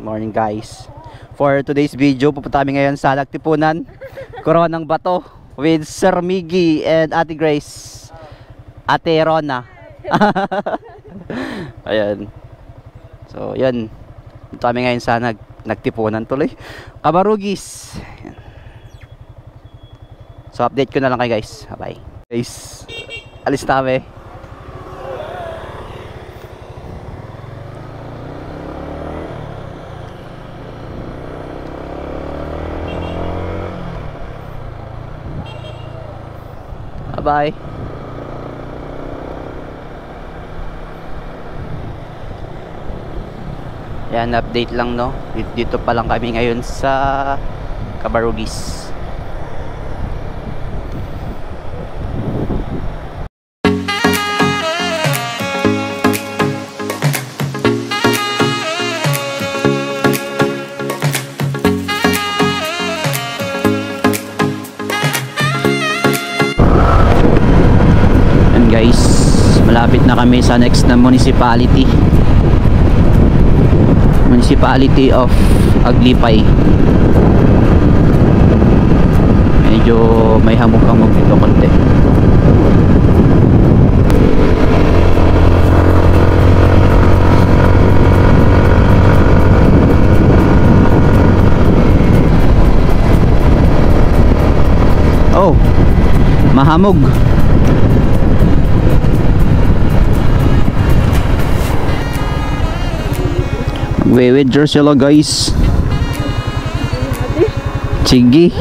Morning guys. For today's video, pupunta kami ngayon sa Nagtipunan, Corona ng Bato with Sir Miggy and Ate Grace. Ate Rona. Ayan. So, yan. Punta kami ngayon sa Nagtipunan tuloy. Cabarugis. Ayan. So, update ko na lang kayo guys. Bye. Guys, alis na kami. Bye. Yan, update lang no. Dito pa lang kami ngayon sa Cabarugis. Guys, malapit na kami sa next na municipality of Aglipay. Medyo may hamog-hamog dito konti. Oh, mahamog. Withdraw sila guys. Sige.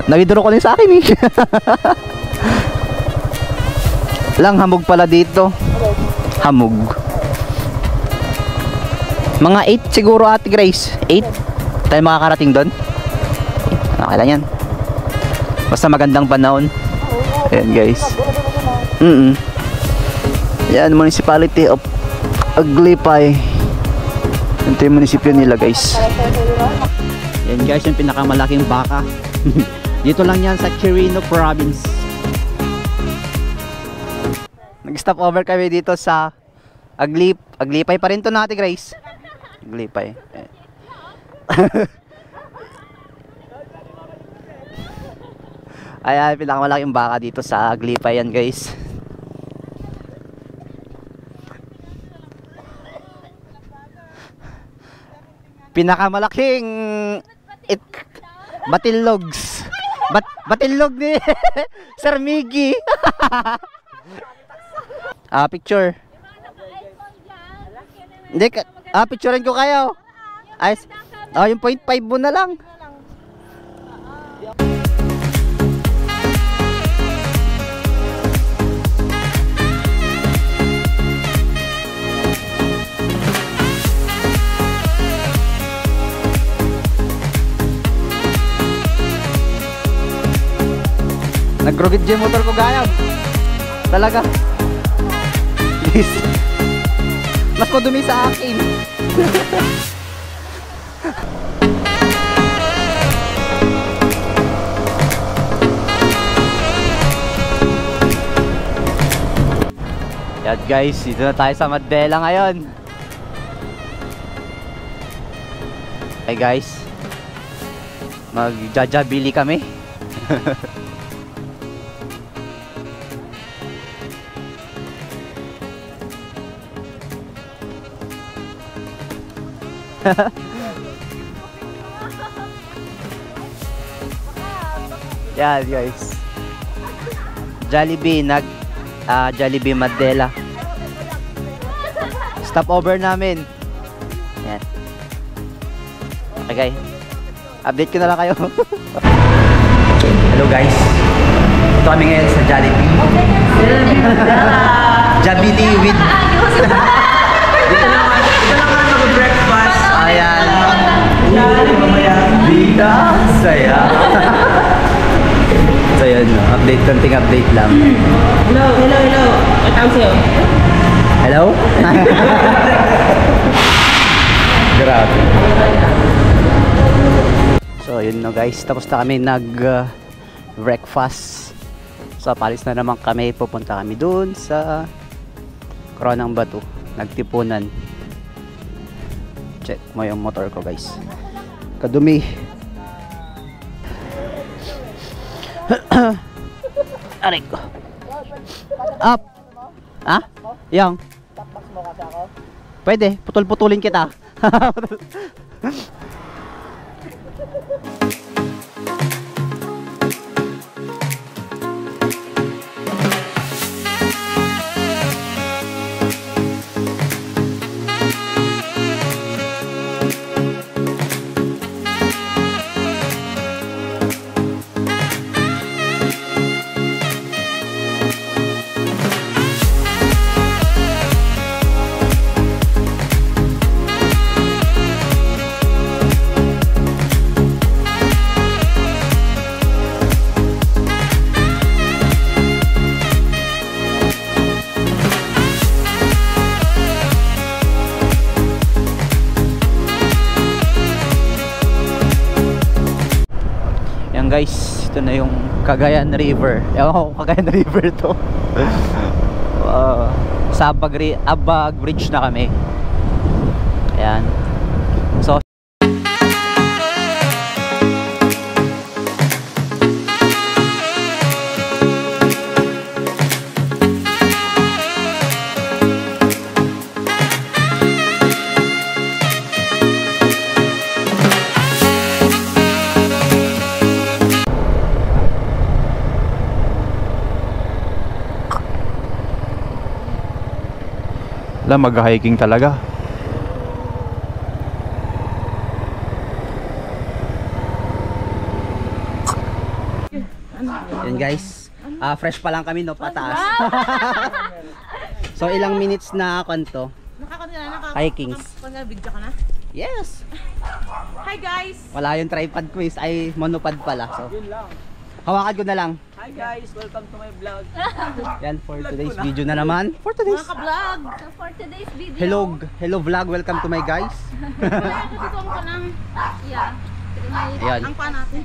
Nag-withdraw ko din sa akin eh. Lang hamog pala dito. Hamog. Mga 8 siguro Ate Grace. 8 tayo makakarating doon. Okay lang yan. Basta magandang panahon. Ayan guys. Yan, municipality of Aglipay. Ito yung munisipyo nila guys. Yan guys, yung pinakamalaking baka. Dito lang yan sa Quirino province. Nag-stop over kami dito sa Aglipay pa rin to na Ate Grace. Aglipay. Ayan, pinakamalaking baka dito sa Aglipay yan guys. Pinakamalaking batillogs. Batillog ni Sir Miggy. Picture. Hindi picturean ko kayo. Ay, yung 0.5 mo na lang. Nag-rugid yung motor ko gayab. Talaga. Mas madumi sa akin. Yan guys, dito na tayo sa Mandela ngayon. Hey guys, mag-jajabili kami. Yan guys, Jollibee Jollibee Mandela. Stop over namin. Yan. Okay guys, update ko na lang kayo. Hello guys, ito kami ngayon sa Jollibee. Jollibee with dito lang mag-breakfast. Ayan. Bida saya. So yun, konting update lang. Hello. Hello? Grabe. So yun no guys, tapos na kami breakfast. So palis na naman kami, pupunta kami dun sa Coronang Bato, nagtipunan. Check mo yung motor ko guys, kadumi. Aray ko. Up. Ha? Yang. Takbas mo kasi ako. Pwede, putol-putulin kita. Guys, ito na yung Cagayan River. Ewan ko kung Cagayan River to. Sa Abag Bridge na kami. Ayan. So mag-hiking talaga. yan guys, fresh pa lang kami no, pataas. So ilang minutes na kanto hiking. Video ka na? Yes. Hi guys! Wala yung tripod quiz, ay monopod pala. So Yun lang. hawakan ko na lang. Hi guys! Welcome to my vlog. Yan for today's video na naman. For today's Ka-vlog! So for today's video, hello vlog, welcome to my guys. gusto ko lang, yeah, Yan. Ang pa natin.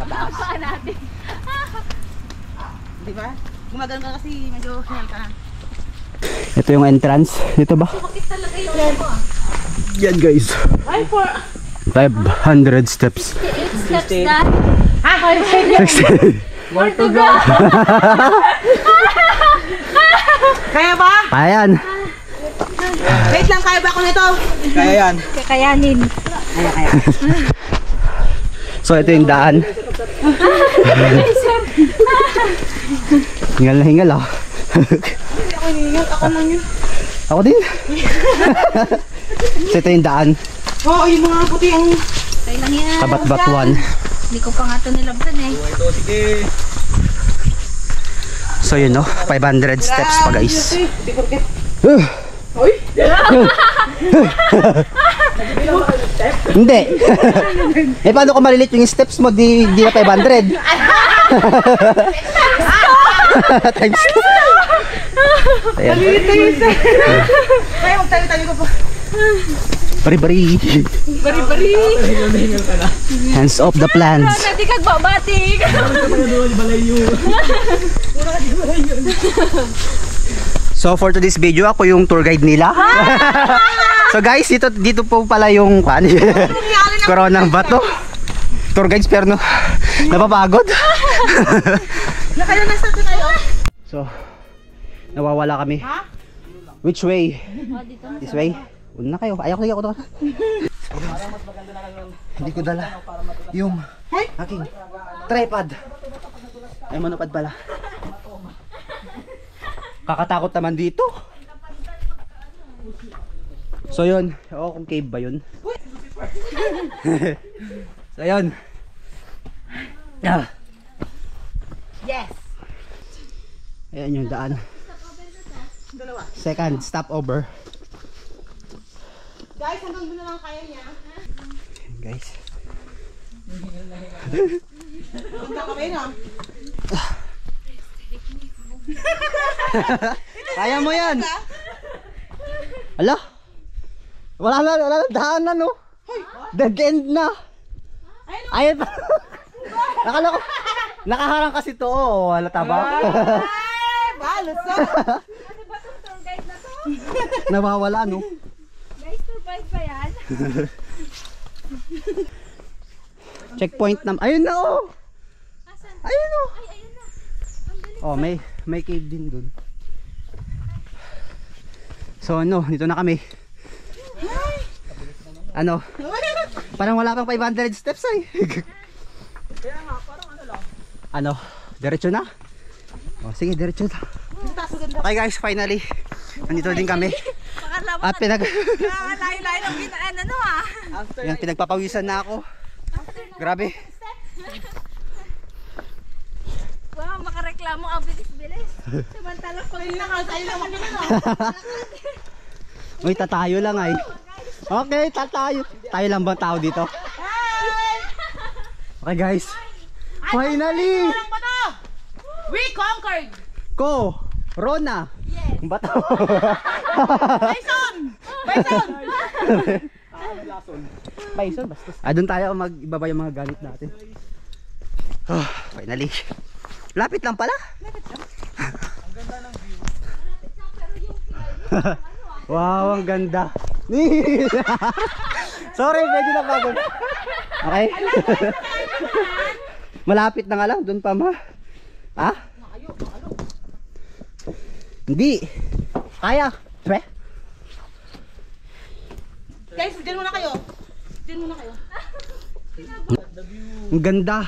ang paa natin. Di ba? Gumagano ka kasi medyo hinal ka na. Ito yung entrance. Dito ba? Bakit talaga yung ano? Yan guys. Hi for... 500 steps. 8 steps na. More to go! Kaya ba? Ayan. Wait lang, kaya ba ako nito? Kaya yan. Kakayanin. So ito yung daan. Hingal na hingal ah. Ako hinihingal, ako lang yun. Ako din. So ito yung daan. Oo, yung mga puti ang... Kaya lang yan. Kabat-batuan. Hindi ko pa nga ito nilabsan eh. So yun no, 500 steps pa guys. Uy! Hindi. Eh paano kung malilit yung steps mo, di na 500. Times 2. Ayan. Kaya magtabi-tabi ko pa. Bari-bari. Bari-bari! Hands off the plants. Hindi kagbabatik. So for today's video, ako yung tour guide nila. So guys, dito po pala yung Coronang Bato. Tour guides pero no, napapagod. Nakaya na sa tayo. So nawawala kami. Ha? Which way? Oh, dito na. This way? Una na kayo. Ayaw ko to. Hindi ko dala yung aking tripod. Ay monopod pala. Kakatakot naman dito. So yun, kung cave ba yun? So yun. Yes! Ayan yung daan. Second stopover. Guys, hanggang doon na lang kaya niya. Ayan, guys. Hanggang kami na. Kaya mo yan. Ala. Wala na daanan no. Dead end na. Ayun pa. Nakala ko. Nakaharang kasi to. Oh, halata ba? Ay, balos ah. Kasi ba itong tour guide na to? Nawawala, no? Guys, survive pa yan? Checkpoint na. Ayun na, oh! Asan? Ayun, oh! Ay, ayun na. Ang galing. Oh, may cave din dun. So ano, dito na kami. Ano? Parang wala pang 500 steps ay. Kaya nga, parang ano lang. Ano? Diretso na? Oh, sige, diretso na. Okay guys, finally. Nandito din kami. At Layo-layo ng ginaan, ano ah. yan, pinagpapawisan na ako. Grabe. Wow, makareklamo ang bilis-bilis. Samantalang pag Tayo naman din ano. Uy, tatayo lang ay. Okay, tatayo. Tayo lang bang tao dito? Okay guys. Finally! Ang bato! We conquered! Rona! Yes. Bato! Bison! Bison! Bison, basta. Doon tayo mag-ibaba yung mga gamit natin. Oh, finally. Lapit lang pala. Ang ganda ng view. Wow, ang ganda. Sorry, medyo napagod. Okay. Malapit na nga lang, doon pa ma. Ha? Hindi. Kaya. Pre. Guys, dyan muna kayo. Dyan muna kayo. Ang ganda.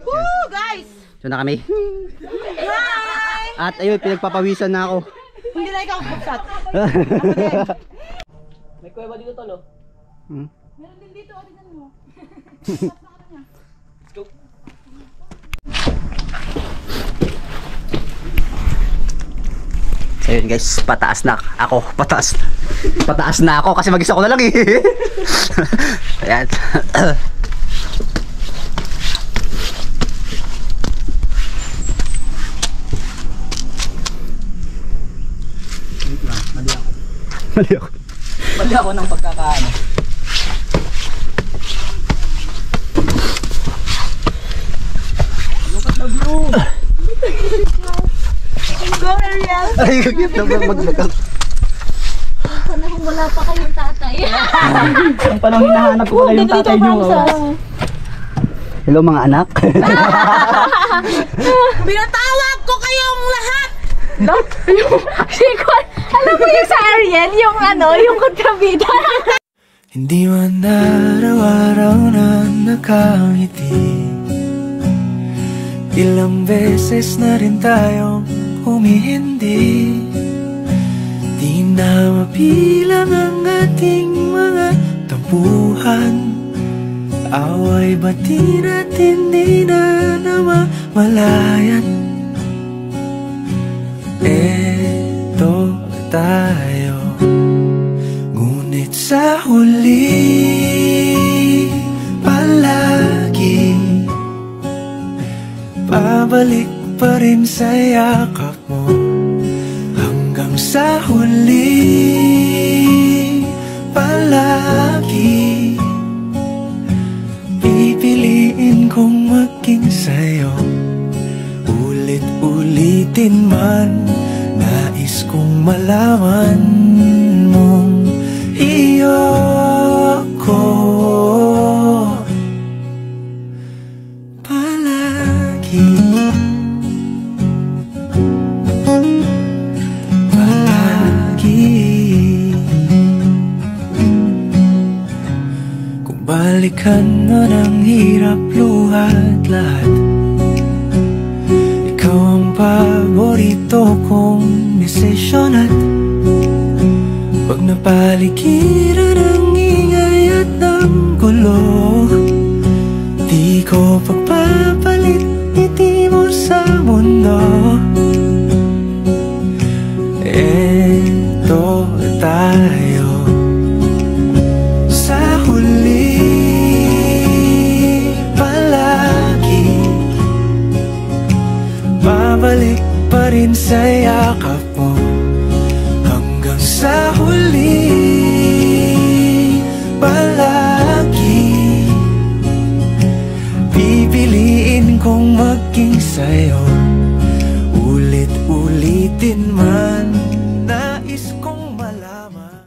Woo, guys! So na kami. Hi! At ayun, pinagpapawisan na ako. Hindi na ikaw buksan. May kuweba dito tol, oh. Hmm. Meron din dito, tingnan mo. So yun guys, pataas na ako. Pataas na ako kasi mag-isa ko na lang eh. Ayan. Mali ako. Mali ako ng pagkakaano. Look at the view! Go, Ariel! Ay, mag-mag. Panahon wala pa kayong tatay. Ang panahon hinahanap ko pala yung tatay niyo. Oh. Hello mga anak. Pinatawag ko kayong lahat! Sikon, alam mo yung sa Ariel, yung ano, yung kontrabida. Hindi man araw-araw na nakangiti, ilang beses na rin tayong humihindi. Di na mapilang ang ating mga tampuhan, away bati natin di na namamalayan. Eto tayo, ngunit sa huli palagi pabalik pa rin sa yakap mo. Hanggang sa huli palagi pipiliin kong maging sa'yo. Ulit-ulitin man, nais kong malaman mong iyo ko palagi. Palagi. Kung balikan man ang hirap, luhat lahat, ikaw ang paborito kong desisyon. At pag napaligiran ang ingay at ng gulo, di ko pagpapalit ngiti mo sa mundo. Eto tayo sa huli palagi, babalik pa rin sa yakap mo. Hanggang sa huli palagi pipiliin kong maging sa'yo. Ulit-ulitin man, nais nais kong malaman.